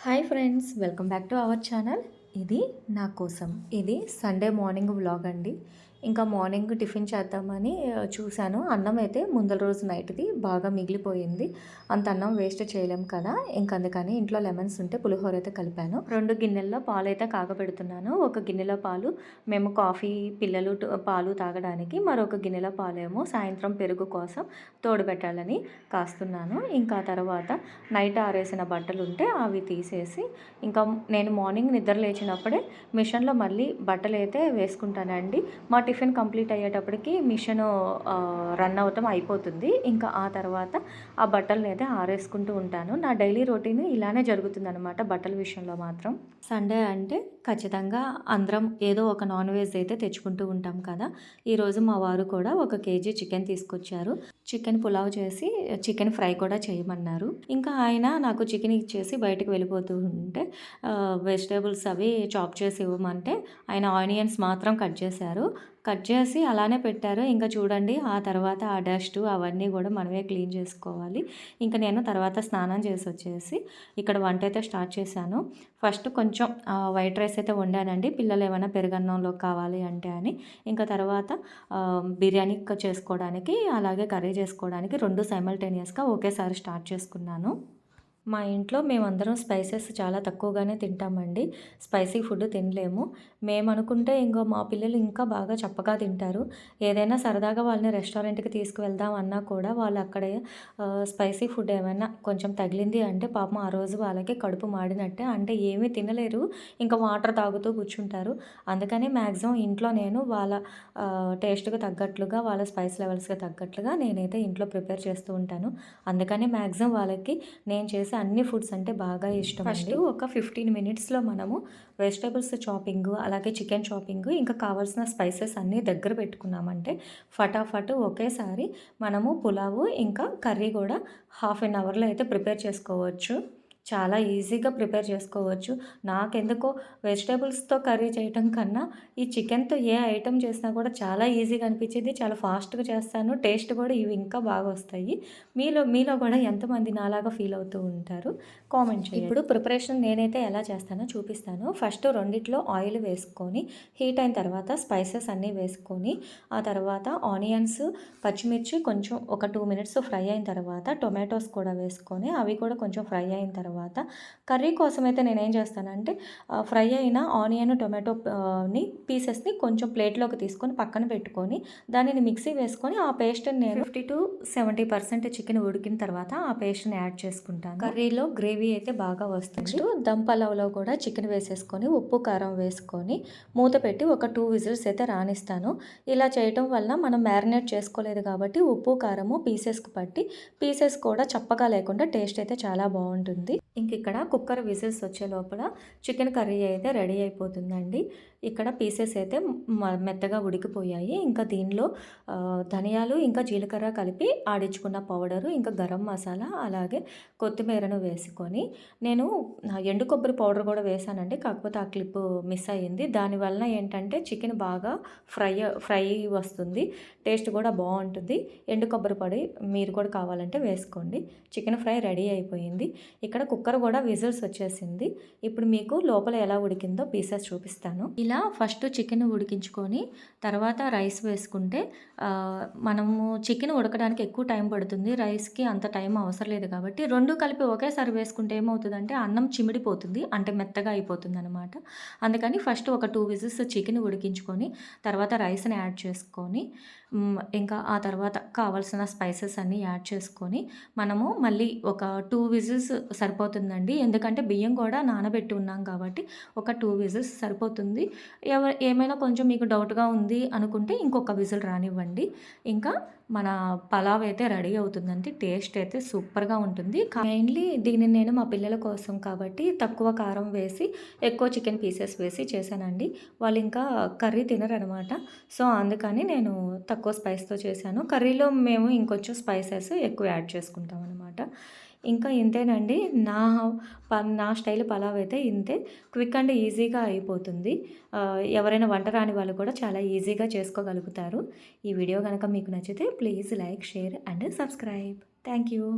Hi friends, welcome back to our channel. ఇది నా కోసం. ఇది సండే మార్నింగ్ వ్లాగ్ అండి. ఇంకా మార్నింగ్ టిఫిన్ చేద్దామని చూశాను. అన్నం అయితే ముందల రోజు నైట్ది బాగా మిగిలిపోయింది. అంత అన్నం వేస్ట్ చేయలేం కదా, ఇంక అందుకని ఇంట్లో లెమన్స్ ఉంటే పులిహోర అయితే కలిపాను. 2 గిన్నెల్లో పాలు అయితే కాగబెడుతున్నాను. ఒక గిన్నెలో పాలు మేము కాఫీ, పిల్లలు పాలు తాగడానికి, మరొక గిన్నెలో పాలేమో సాయంత్రం పెరుగు కోసం తోడుపెట్టాలని కాస్తున్నాను. ఇంకా తర్వాత నైట్ ఆరేసిన బట్టలు ఉంటే అవి తీసేసి, ఇంకా నేను మార్నింగ్ నిద్ర లేచినప్పుడే మిషన్లో మళ్ళీ బట్టలు అయితే వేసుకుంటానండి. మా టిఫిన్ కంప్లీట్ అయ్యేటప్పటికి మిషన్ రన్ అవ్వటం అయిపోతుంది. ఇంకా ఆ తర్వాత ఆ బట్టలను అయితే ఆరేసుకుంటూ ఉంటాను. నా డైలీ రొటీన్ ఇలానే జరుగుతుందనమాట బట్టల విషయంలో మాత్రం. సండే అంటే ఖచ్చితంగా అందరం ఏదో ఒక నాన్ వెజ్ అయితే తెచ్చుకుంటూ ఉంటాం కదా. ఈరోజు మా వారు కూడా 1 కేజీ చికెన్ తీసుకొచ్చారు. చికెన్ పులావ్ చేసి చికెన్ ఫ్రై కూడా చేయమన్నారు. ఇంకా ఆయన నాకు చికెన్ ఇచ్చేసి బయటకు వెళ్ళిపోతూ ఉంటే వెజిటేబుల్స్ అవి చాప్ చేసి ఇవ్వమంటే ఆయన ఆనియన్స్ మాత్రం కట్ చేశారు. కట్ చేసి అలానే పెట్టారు. ఇంకా చూడండి, ఆ తర్వాత ఆ డస్ట్ అవన్నీ కూడా మనమే క్లీన్ చేసుకోవాలి. ఇంకా నేను తర్వాత స్నానం చేసి వచ్చేసి ఇక్కడ వంట అయితే స్టార్ట్ చేశాను. ఫస్ట్ కొంచెం వైట్ రైస్ అయితే వండానండి, పిల్లలు ఏమైనా పెరుగన్నంలో కావాలి అంటే అని. ఇంకా తర్వాత బిర్యానీ చేసుకోవడానికి అలాగే కర్రీ చేసుకోవడానికి 2 సైమల్టేనియస్గా ఒకేసారి స్టార్ట్ చేసుకున్నాను. మా ఇంట్లో మేమందరం స్పైసెస్ చాలా తక్కువగానే తింటామండి. స్పైసీ ఫుడ్ తినలేము. మేము అనుకుంటే ఇంకో మా పిల్లలు ఇంకా బాగా చప్పగా తింటారు. ఏదైనా సరదాగా వాళ్ళని రెస్టారెంట్‌కి తీసుకువెళ్దాం అన్నా కూడా వాళ్ళు అక్కడే స్పైసీ ఫుడ్ ఏమైనా కొంచెం తగిలింది అంటే పాపం ఆ రోజు వాళ్ళకి కడుపు మాడినట్టే. అంటే ఏమీ తినలేరు. ఇంకా వాటర్ తాగుతూ కూర్చుంటారు. అందుకని మ్యాక్సిమం ఇంట్లో నేను వాళ్ళ టేస్ట్‌కి తగ్గట్లుగా, వాళ్ళ స్పైస్ లెవెల్స్‌కి తగ్గట్లుగా నేనైతే ఇంట్లో ప్రిపేర్ చేస్తూ ఉంటాను. అందుకని మ్యాక్సిమం వాళ్ళకి నేను చేసే అన్ని ఫుడ్స్ అంటే బాగా ఇష్టం. ఫస్ట్ ఒక 15 మినిట్స్లో మనము వెజిటేబుల్స్ చాపింగ్, అలాగే చికెన్ చాపింగ్, ఇంకా కావాల్సిన స్పైసెస్ అన్నీ దగ్గర పెట్టుకున్నామంటే ఫటాఫట్ ఒకేసారి మనము పులావు ఇంకా కర్రీ కూడా హాఫ్ అన్ అవర్లో అయితే ప్రిపేర్ చేసుకోవచ్చు. చాలా ఈజీగా ప్రిపేర్ చేసుకోవచ్చు. నాకెందుకో వెజిటేబుల్స్తో కర్రీ చేయటం కన్నా ఈ చికెన్తో ఏ ఐటెం చేసినా కూడా చాలా ఈజీగా అనిపించింది. చాలా ఫాస్ట్గా చేస్తాను. టేస్ట్ కూడా ఇవి ఇంకా బాగా వస్తాయి. మీలో కూడా ఎంతమంది నాలాగా ఫీల్ అవుతూ ఉంటారు కామెంట్ చేయండి. ఇప్పుడు ప్రిపరేషన్ నేనైతే ఎలా చేస్తానో చూపిస్తాను. ఫస్ట్ రెండిట్లో ఆయిల్ వేసుకొని హీట్ అయిన తర్వాత స్పైసెస్ అన్నీ వేసుకొని, ఆ తర్వాత ఆనియన్స్, పచ్చిమిర్చి కొంచెం ఒక 2 మినిట్స్ ఫ్రై అయిన తర్వాత టొమాటోస్ కూడా వేసుకొని అవి కూడా కొంచెం ఫ్రై అయిన తర్వాత కర్రీ కోసం అయితే నేనేం చేస్తానంటే ఫ్రై అయిన ఆనియన్, టొమాటోని పీసెస్ని కొంచెం ప్లేట్లోకి తీసుకొని పక్కన పెట్టుకొని దానిని మిక్సీ వేసుకొని ఆ పేస్ట్ని నేను 50-70% చికెన్ ఉడికిన తర్వాత ఆ పేస్ట్ని యాడ్ చేసుకుంటాను. కర్రీలో గ్రేవీ అయితే బాగా వస్తుంది. నెక్స్ట్ దమ్ పలావ్లో కూడా చికెన్ వేసేసుకొని ఉప్పు కారం వేసుకొని మూత పెట్టి ఒక 2 విజిల్స్ అయితే రానిస్తాను. ఇలా చేయటం వల్ల మనం మ్యారినేట్ చేసుకోలేదు కాబట్టి ఉప్పు కారము పీసెస్కి పట్టి పీసెస్ కూడా చప్పగా లేకుండా టేస్ట్ అయితే చాలా బాగుంటుంది. ఇంక ఇక్కడ కుక్కర్ విజిల్స్ వచ్చే లోపల చికెన్ కర్రీ అయితే రెడీ అయిపోతుందండి. ఇక్కడ పీసెస్ అయితే మెత్తగా ఉడికిపోయాయి. ఇంకా దీనిలో ధనియాలు ఇంకా జీలకర్ర కలిపి ఆడించుకున్న పౌడరు, ఇంకా గరం మసాలా, అలాగే కొత్తిమీరను వేసుకొని నేను ఎండు కొబ్బరి పౌడర్ కూడా వేసానండి. కాకపోతే ఆ క్లిప్ మిస్ అయ్యింది. దానివల్ల ఏంటంటే చికెన్ బాగా ఫ్రై వస్తుంది, టేస్ట్ కూడా బాగుంటుంది. ఎండు కొబ్బరి పొడి మీరు కూడా కావాలంటే వేసుకోండి. చికెన్ ఫ్రై రెడీ అయిపోయింది. ఇక్కడ కుక్కర్ కూడా విజిల్స్ వచ్చేసింది. ఇప్పుడు మీకు లోపల ఎలా ఉడికిందో పీసెస్ చూపిస్తాను. ఇలా ఫస్ట్ చికెన్ ఉడికించుకొని తర్వాత రైస్ వేసుకుంటే మనము చికెన్ ఉడకడానికి ఎక్కువ టైం పడుతుంది, రైస్కి అంత టైం అవసరం లేదు. కాబట్టి 2 కలిపి ఒకేసారి వేసుకుంటే ఏమవుతుందంటే అన్నం చిమిడిపోతుంది, అంటే మెత్తగా అయిపోతుంది అనమాట. అందుకని ఫస్ట్ ఒక 2 విజిల్స్ చికెన్ ఉడికించుకొని తర్వాత రైస్ని యాడ్ చేసుకొని ఇంకా ఆ తర్వాత కావాల్సిన స్పైసెస్ అన్నీ యాడ్ చేసుకొని మనము మళ్ళీ ఒక 2 విజిల్స్ సరిపోతుందండి. ఎందుకంటే బియ్యం కూడా నానబెట్టి ఉన్నాం కాబట్టి ఒక 2 విజిల్స్ సరిపోతుంది. ఏమైనా కొంచెం మీకు డౌట్గా ఉంది అనుకుంటే ఇంకొక విజిల్ రానివ్వండి. ఇంకా మన పలావ్ అయితే రెడీ అవుతుందండి. టేస్ట్ అయితే సూపర్గా ఉంటుంది. మెయిన్లీ దీన్ని నేను మా పిల్లల కోసం కాబట్టి తక్కువ కారం వేసి ఎక్కువ చికెన్ పీసెస్ వేసి చేశానండి. వాళ్ళు ఇంకా కర్రీ తినరనమాట. సో అందుకని నేను తక్కువ స్పైస్తో చేశాను. కర్రీలో మేము ఇంకొంచెం స్పైసెస్ ఎక్కువ యాడ్ చేసుకుంటాం అనమాట. ఇంకా ఇంతేనండి. నా స్టైల్ పలావ్ అయితే ఇంతే. క్విక్ అండ్ ఈజీగా అయిపోతుంది. ఎవరైనా వంట రాని వాళ్ళు కూడా చాలా ఈజీగా చేసుకోగలుగుతారు. ఈ వీడియో కనుక మీకు నచ్చితే please like, share and subscribe. Thank you.